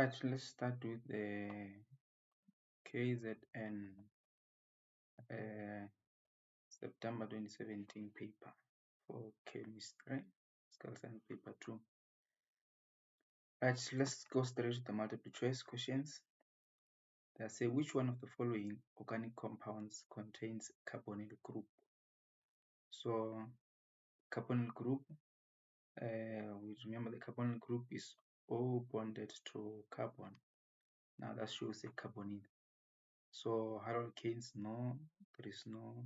Right, let's start with the KZN September 2017 paper for chemistry, physical science paper 2. Right, let's go straight to the multiple choice questions. They say which one of the following organic compounds contains carbonyl group? So carbonyl group, we remember the carbonyl group is O bonded to carbon. Now that shows a carbonyl. So haloalkanes, no, there is no.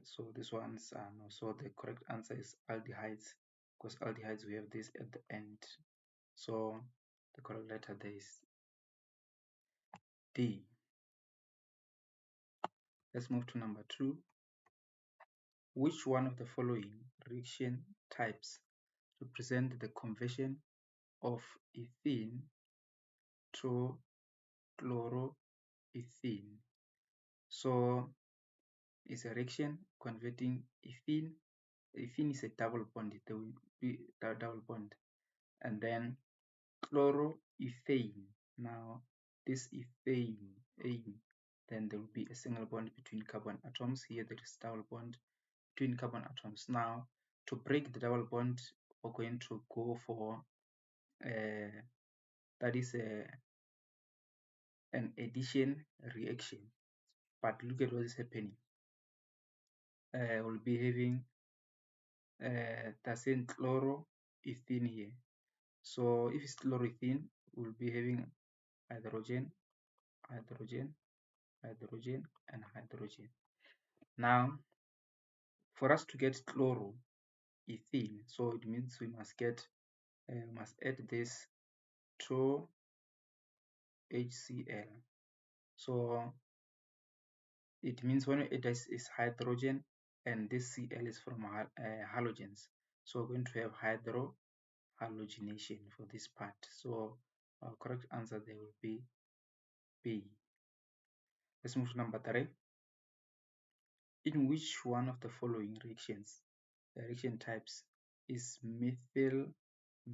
So these ones are no. So the correct answer is aldehydes, because aldehydes we have this at the end. So the correct letter there is D. Let's move to number 2. Which one of the following reaction types represent the conversion of ethene to chloroethene? So it's a reaction converting ethene. Ethene is a double bond. There will be a double bond, and then chloroethane. Now this ethane, then there will be a single bond between carbon atoms. Here there is double bond between carbon atoms. Now to break the double bond, we're going to go for that is an addition reaction. But look at what is happening. We'll be having the same chloroethene here. So if it's chloroethene, we'll be having hydrogen, hydrogen, hydrogen, and hydrogen. Now, for us to get chloroethene, so it means we must add this to HCl. So it means when it is hydrogen and this Cl is from halogens. So we're going to have hydrohalogenation for this part. So our correct answer there will be B. Let's move to number 3. In which one of the following reactions, reaction types, is methyl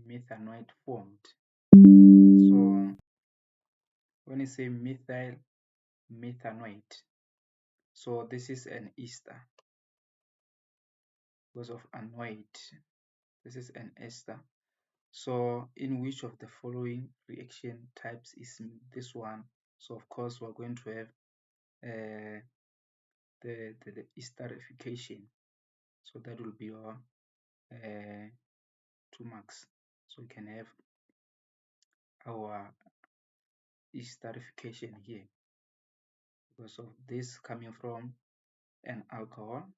methanoate formed? So when you say methyl methanoate, so this is an ester because of anoate. This is an ester. So in which of the following reaction types is this one? So of course we're going to have the esterification. So that will be our 2 marks. So we can have our esterification here because of this coming from an alcohol,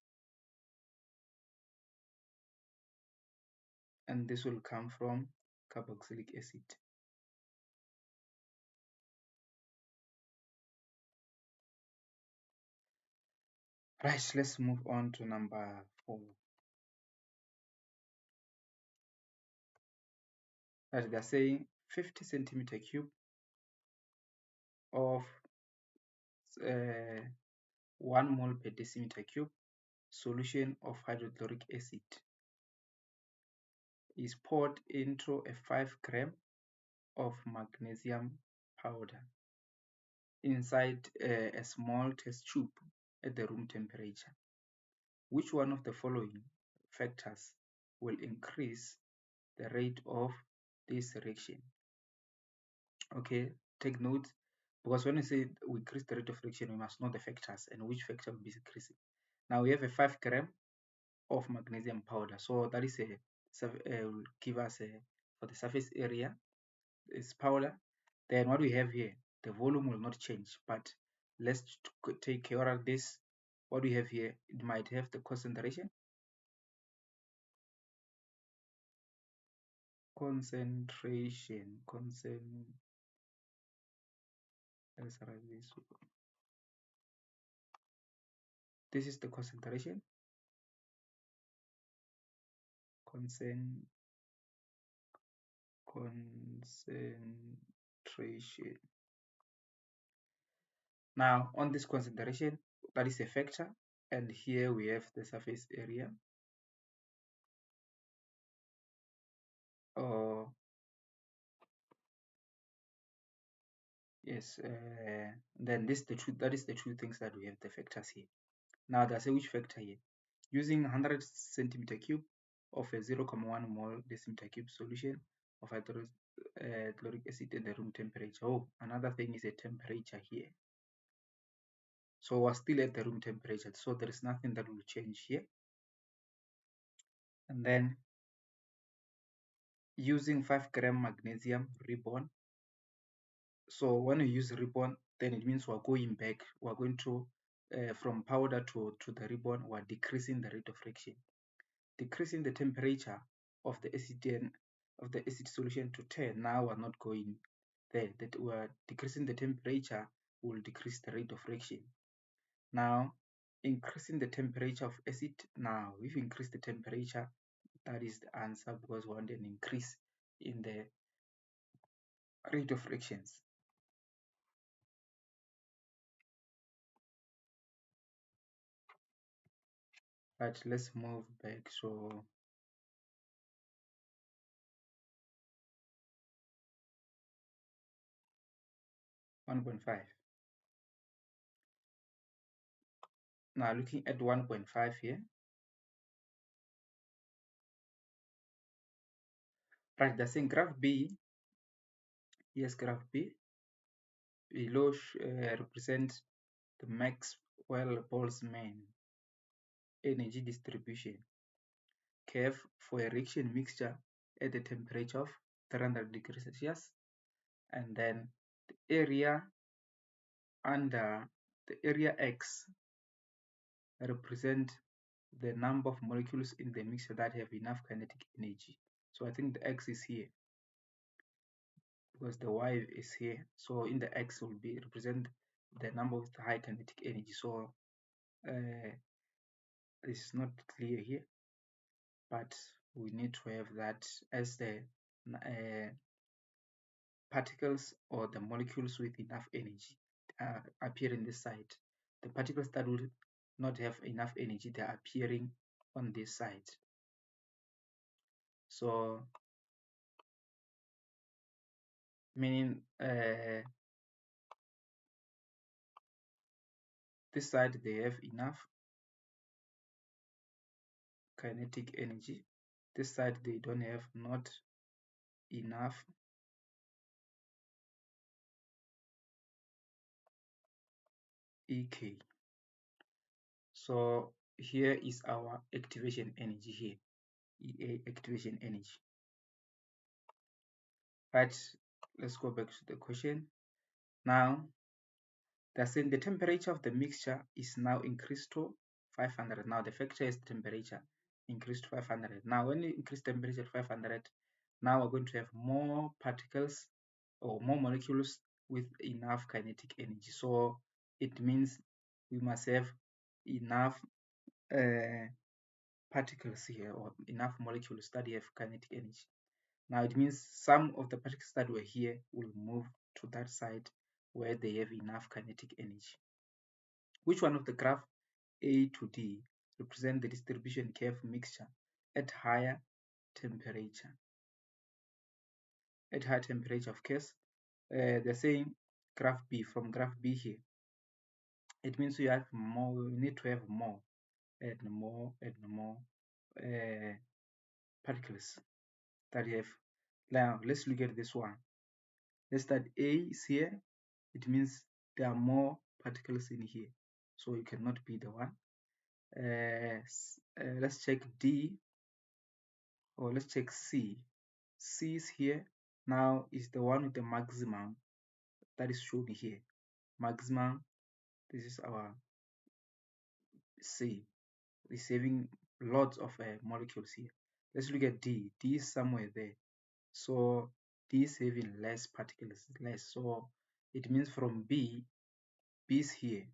and this will come from carboxylic acid. Right, let's move on to number 4. Right, they're saying 50 centimeter cube of 1 mole per decimeter cube solution of hydrochloric acid is poured into a 5 gram of magnesium powder inside a small test tube at the room temperature. Which one of the following factors will increase the rate of this reaction? Okay, take note, because when we say we increase the rate of reaction, we must know the factors and which factor will be increasing. Now we have a 5 gram of magnesium powder, so that is will give us for the surface area is powder. Then what we have here, the volume will not change, but let's take care of this. What we have here, it might have the concentration. Let's write this. This is the concentration. Concentration. Now on this concentration, that is a factor, and here we have the surface area, or Yes, then this the truth. That is the two things that we have the factors here. Now there's a which factor here. Using 100 centimeter cube of a 0.1 mole decimeter cube solution of hydrochloric acid at the room temperature. Oh, another thing is a temperature here. So we're still at the room temperature, so there is nothing that will change here. And then using 5-gram magnesium ribbon. So when we use ribbon, then it means we're going back, we're going to from powder to the ribbon, we're decreasing the rate of reaction, decreasing the temperature of the acid solution to 10. Now we're not going there, that we're decreasing the temperature will decrease the rate of reaction. Now increasing the temperature of acid, now we've increased the temperature, that is the answer, because we want an increase in the rate of reactions. Right, let's move back. So 1.5. Now looking at 1.5 here. Right, they're saying graph B. Yes, graph B below represents the Maxwell-Boltzmann energy distribution curve for a reaction mixture at the temperature of 300 degrees Celsius, and then the area under the area X represent the number of molecules in the mixture that have enough kinetic energy. So I think the X is here because the Y is here. So in the X will be represent the number with high kinetic energy. So this is not clear here, but we need to have that as the particles or the molecules with enough energy appear in this side. The particles that will not have enough energy, they are appearing on this side. So meaning this side they have enough kinetic energy, this side they don't have not enough EK. So here is our activation energy here, EA activation energy. Right, let's go back to the question. Now they're saying the temperature of the mixture is now increased to 500. Now the factor is the temperature increased to 500. Now when you increase temperature to 500, now we're going to have more particles or more molecules with enough kinetic energy. So it means we must have enough particles here, or enough molecules that have kinetic energy. Now it means some of the particles that were here will move to that side where they have enough kinetic energy. Which one of the graph A to D represent the distribution curve mixture at higher temperature? At higher temperature, of course, they're saying graph B. From graph B here, it means you have more. We need to have more and more and more particles that you have. Now let's look at this one. Let's start A is here. It means there are more particles in here, so it cannot be the one. Let's check D, or let's check C. C is here. Now is the one with the maximum that is shown here. Maximum, this is our C. It's having lots of molecules here. Let's look at D. D is somewhere there. So D is having less particles, less. So it means from B, B is here.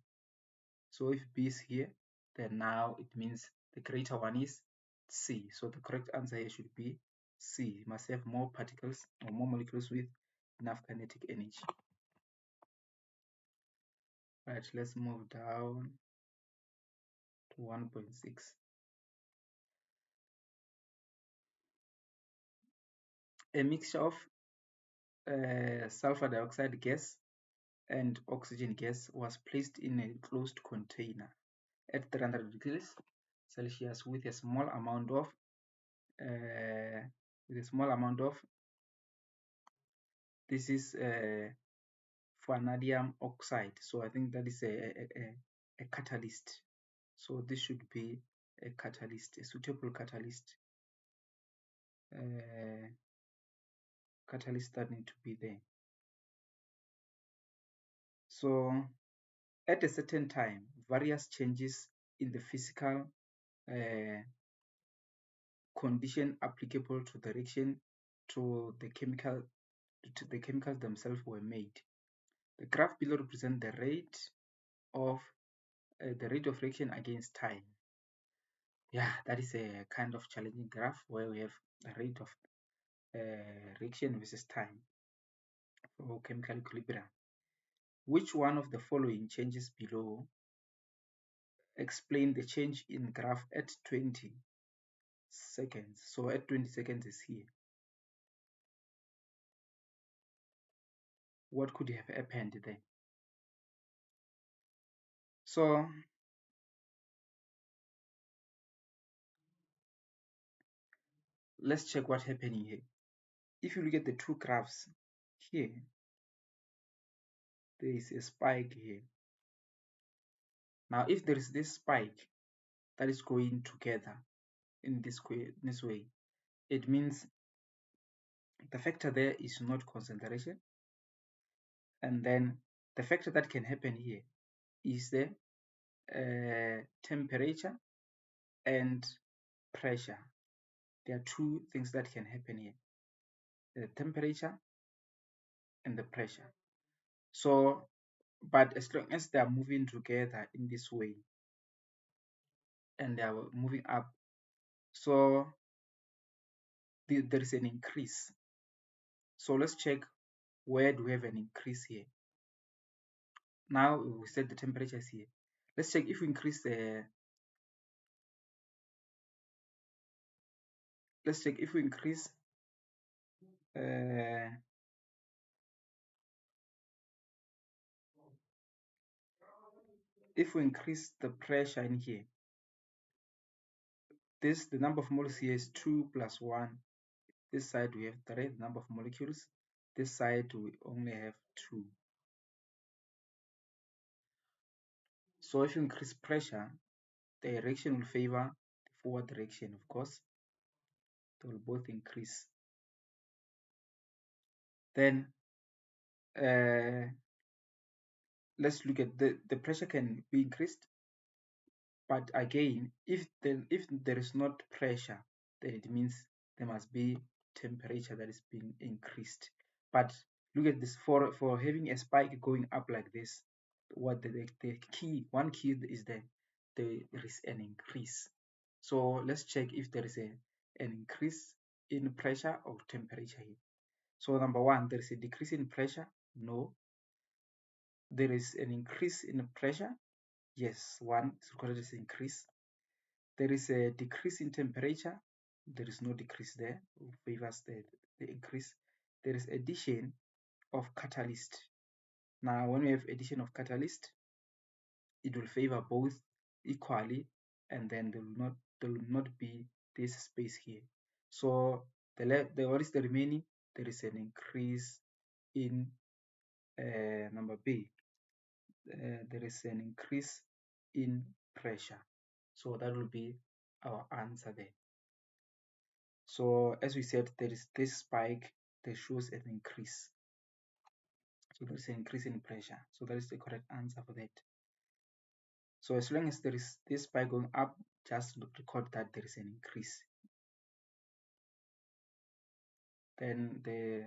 So if B is here, then now it means the greater one is C. So the correct answer here should be C. You must have more particles or more molecules with enough kinetic energy. Right, let's move down to 1.6. A mixture of sulfur dioxide gas and oxygen gas was placed in a closed container at 300 degrees Celsius with a small amount of this is vanadium oxide. So I think that is a catalyst. So this should be a catalyst, a suitable catalyst. Catalyst that need to be there. So at a certain time, various changes in the physical condition applicable to the reaction to the chemicals themselves were made. The graph below represents the rate of reaction against time. Yeah, that is a kind of challenging graph where we have the rate of reaction versus time for chemical equilibrium. Which one of the following changes below explain the change in graph at 20 seconds? So at 20 seconds is here. What could have happened then? So let's check what's happening here. If you look at the two graphs here, there is a spike here. Now if there is this spike that is going together in this way, it means the factor there is not concentration, and then the factor that can happen here is the temperature and pressure. There are two things that can happen here: the temperature and the pressure. So, but as long as they are moving together in this way and they are moving up, so there is an increase. So let's check where do we have an increase here. Now we set the temperature is here. Let's check if we increase the let's check if we increase the pressure in here. The number of moles here is 2 plus 1. This side we have 3, the number of molecules. This side we only have 2. So if you increase pressure, the direction will favor the forward direction, of course. They will both increase. Then let's look at the pressure can be increased, but again, if there is not pressure, then it means there must be temperature that is being increased. But look at this, for having a spike going up like this, what the one key is there is an increase. So let's check if there is an increase in pressure or temperature here. So number one, there is a decrease in pressure. No. There is an increase in pressure. Yes, one is recorded as increase. There is a decrease in temperature. There is no decrease there. It favors the increase. There is addition of catalyst. Now, when we have addition of catalyst, it will favor both equally, and then there will not be this space here. So what is the remaining? There is an increase in number B. There is an increase in pressure. So that will be our answer there. So as we said, there is this spike that shows an increase. So there is an increase in pressure. So that is the correct answer for that. So as long as there is this spike going up, just record that there is an increase. Then the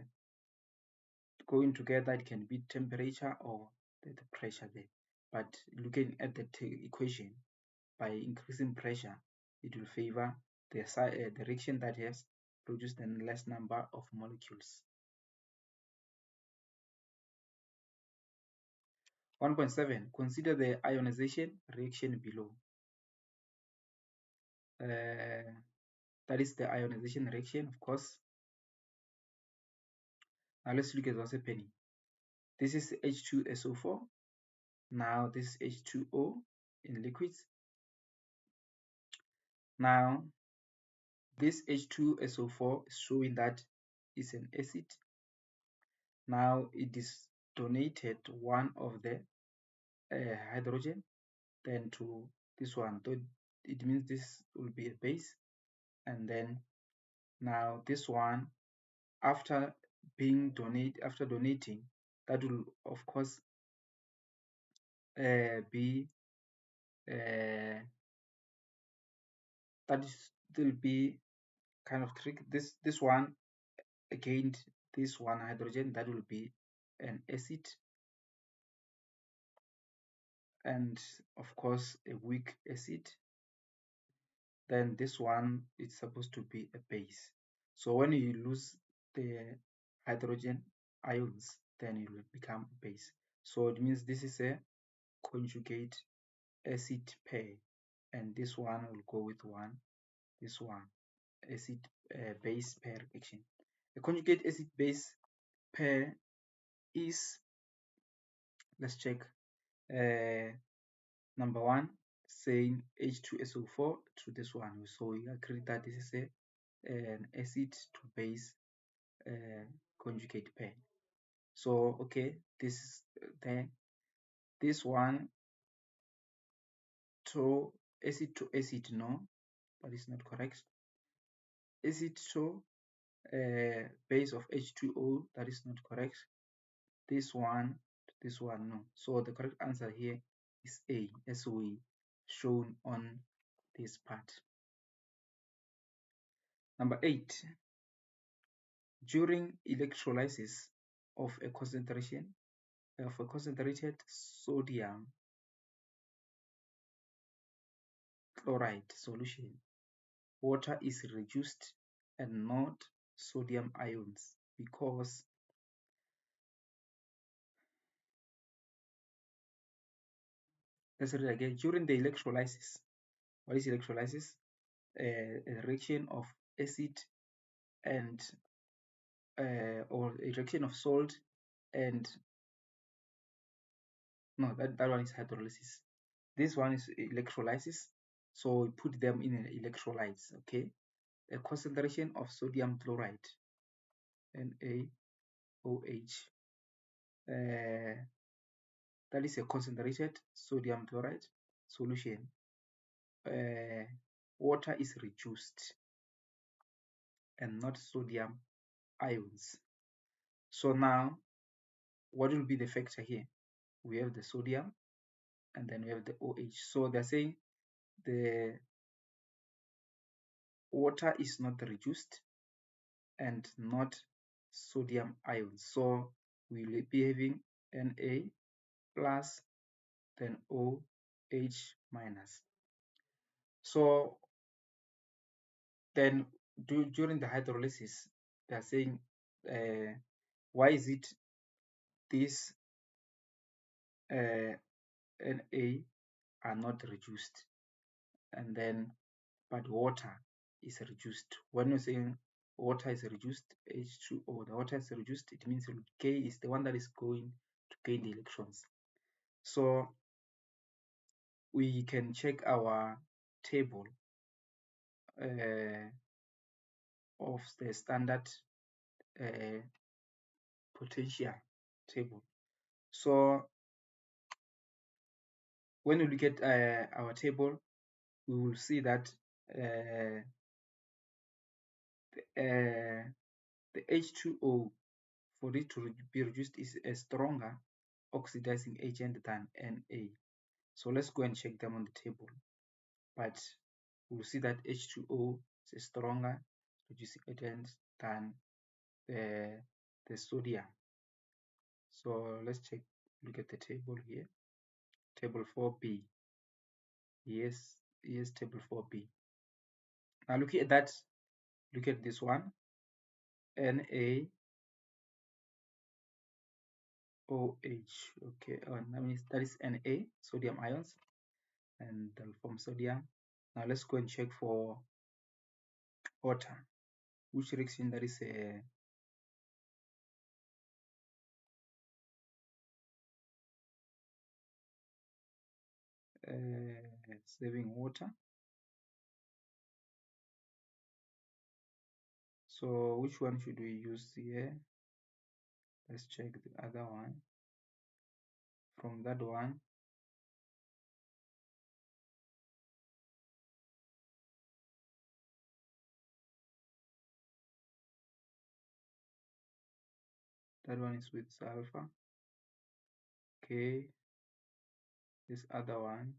going together, it can be temperature or the pressure there. But looking at the equation, by increasing pressure, it will favor the reaction that has produced the less number of molecules. 1.7. Consider the ionization reaction below. That is the ionization reaction, of course. Now let's look at what's happening. This is H2SO4. Now this is H2O in liquids. Now this H2SO4 is showing that it's an acid. Now it is donated one of the hydrogen then to this one. So it means this will be a base, and then now this one after donating, that will of course be that is will be kind of trick. This one gained this one hydrogen, that will be an acid, and of course a weak acid. Then this one is supposed to be a base. So when you lose the hydrogen ions, then it will become a base. So it means this is a conjugate acid pair, and this one will go with this one acid base pair action. A conjugate acid base pair is, let's check, number one, saying H2SO4 to this one. So we agree that this is an acid to base conjugate pair. So okay, this is then this one to acid, no, that is not correct. Acid to base of H2O, that is not correct. This one, no. So the correct answer here is A, as we shown on this part. Number 8, during electrolysis of a concentrated sodium chloride solution, water is reduced and not sodium ions, because let's read again. During the electrolysis, what is electrolysis? A reaction of acid and or a reaction of salt and no, that one is hydrolysis. This one is electrolysis. So we put them in an electrolytes. Okay, a concentration of sodium chloride, NaOH. That is a concentrated sodium chloride solution. Water is reduced and not sodium ions. So now, what will be the factor here? We have the sodium and then we have the OH. So they're saying the water is not reduced and not sodium ions. So we will be having Na plus then OH minus. So then during the hydrolysis, they are saying why is it this Na are not reduced, and then but water is reduced. When you're saying water is reduced, H2O, the water is reduced, it means K is the one that is going to gain the electrons. So we can check our table of the standard potential table. So when we look at our table, we will see that the H2O, for it to be reduced, is a stronger oxidizing agent than Na. So let's go and check them on the table. But we'll see that H2O is a stronger reducing agent than the sodium. So let's check, look at the table here. Table 4b. Yes, table 4b. Now look at that, look at this one. NaOH. Okay, that is Na, sodium ions, and they'll form sodium. Now let's go and check for water. Which reaction that is saving water. So which one should we use here? Let's check the other one. From that one, that one is with sulfur. Okay, this other one,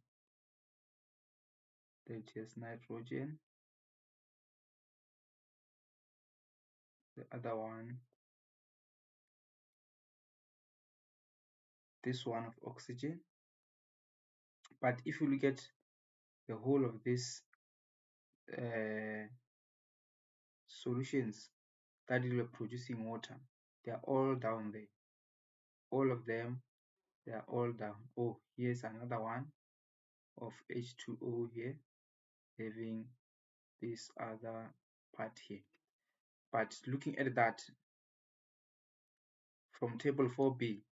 that is nitrogen. The other one, this one of oxygen. But if you look at the whole of these solutions that you are producing water, they are all down there. All of them, they are all down. Oh, here's another one of H2O here, having this other part here. But looking at that from table 4b,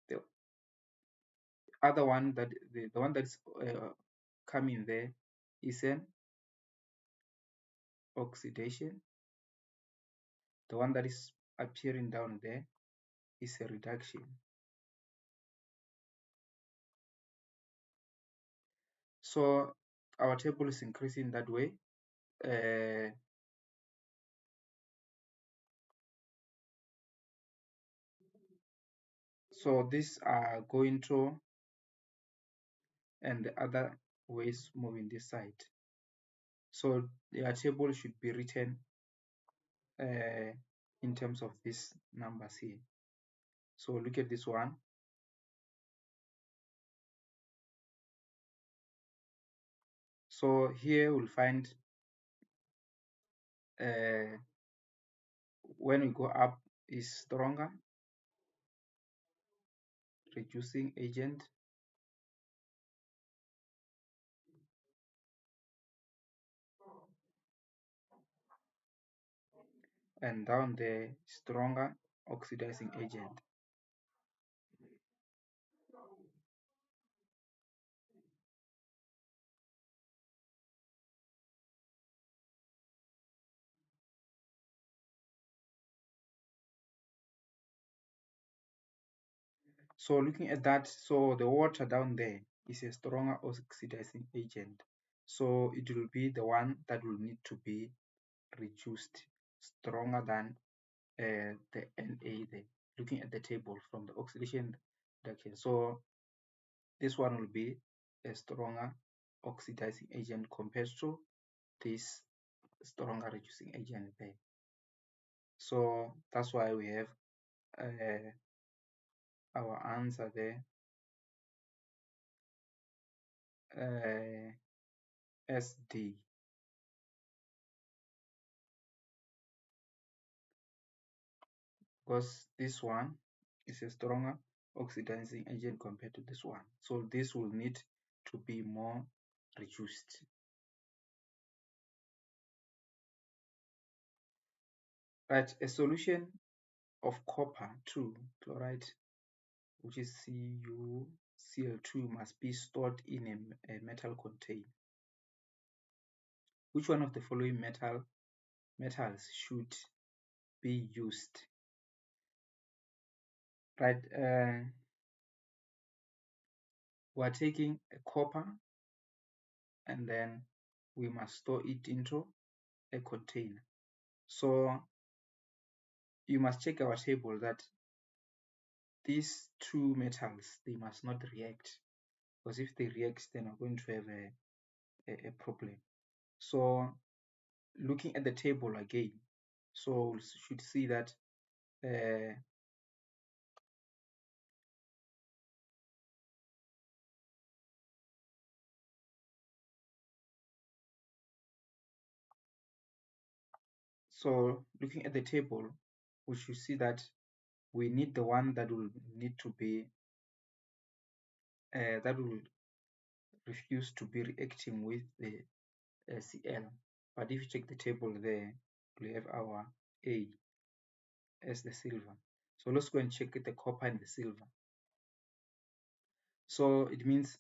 the other one, that the one that's coming there is an oxidation. The one that is appearing down there is a reduction. So our table is increasing that way. So these are going through, and the other ways moving this side. So your table should be written in terms of these numbers here. So look at this one. So here we'll find when we go up is stronger, reducing agent. And down there, stronger oxidizing agent. So looking at that, so the water down there is a stronger oxidizing agent. So it will be the one that will need to be reduced, stronger than the Na there. Looking at the table from the oxidation reduction. So this one will be a stronger oxidizing agent compared to this stronger reducing agent there. So that's why we have our answer there, SD. Because this one is a stronger oxidizing agent compared to this one. So this will need to be more reduced. Right, a solution of copper 2 chloride, which is CuCl2, must be stored in a metal container. Which one of the following metals should be used? Right, we're taking a copper and then we must store it into a container. So you must check our table that these two metals, they must not react, because if they react, then we're going to have a problem. So looking at the table again, so we should see that so looking at the table, we should see that we need the one that will need to be that will refuse to be reacting with the Cl. But if you check the table there, we have our A as the silver. So let's go and check the copper and the silver. So it means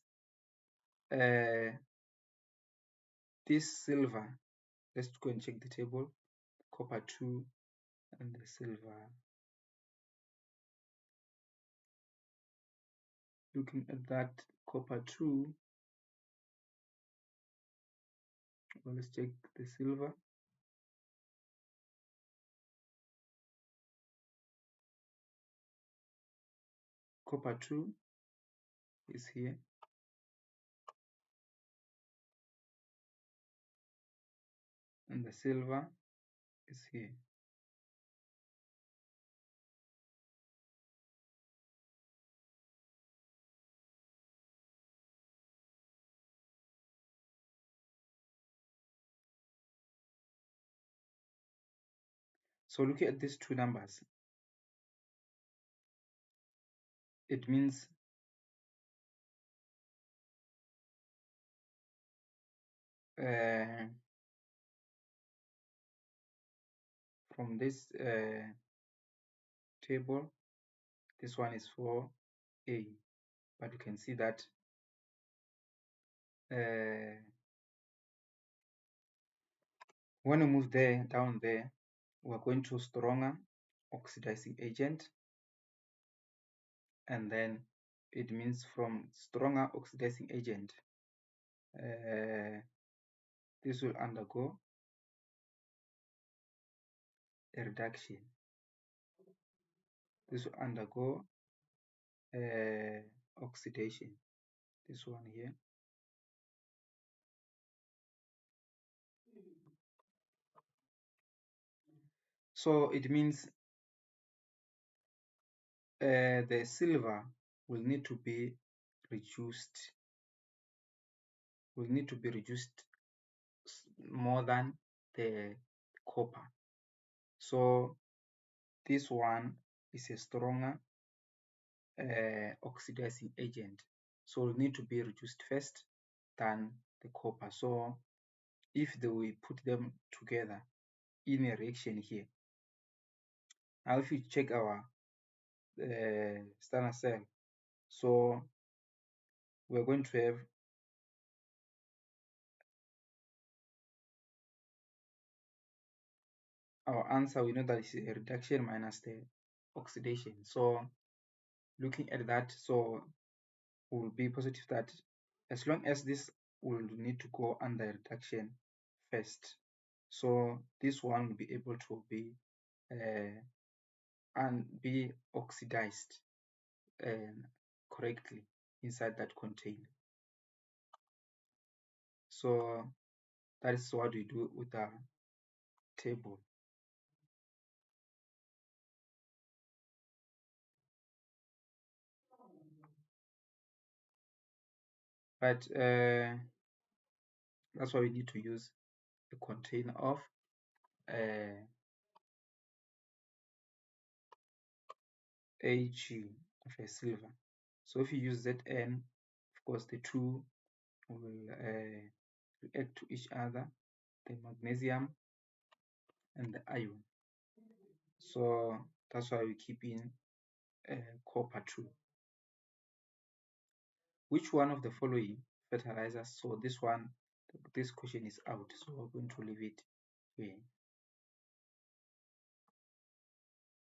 this silver, let's go and check the table. Copper 2 and the silver. Looking at that, copper 2, well, let's check the silver. Copper 2 is here. And the silver is here. So looking at these two numbers, it means from this table, this one is for A, but you can see that when we move there down there, we're going to stronger oxidizing agent, and then it means from stronger oxidizing agent, this will undergo a reduction. This will undergo oxidation. This one here. So it means the silver will need to be reduced. Will need to be reduced more than the copper. So this one is a stronger oxidizing agent, so will need to be reduced first than the copper. So if we put them together in a reaction here, now if you check our Standard cell, so we're going to have our answer. We know that it's a reduction minus the oxidation. So looking at that, so will be positive that as long as this will need to go under reduction first, so this one will be able to be and be oxidized correctly inside that container. So that is what we do with the table. But that's why we need to use a container of Ag of a silver. So if you use Zn, of course the two will react to each other, the magnesium and the iron. So that's why we keep in copper 2. Which one of the following fertilizers? So this one, this question is out, so we're going to leave it here.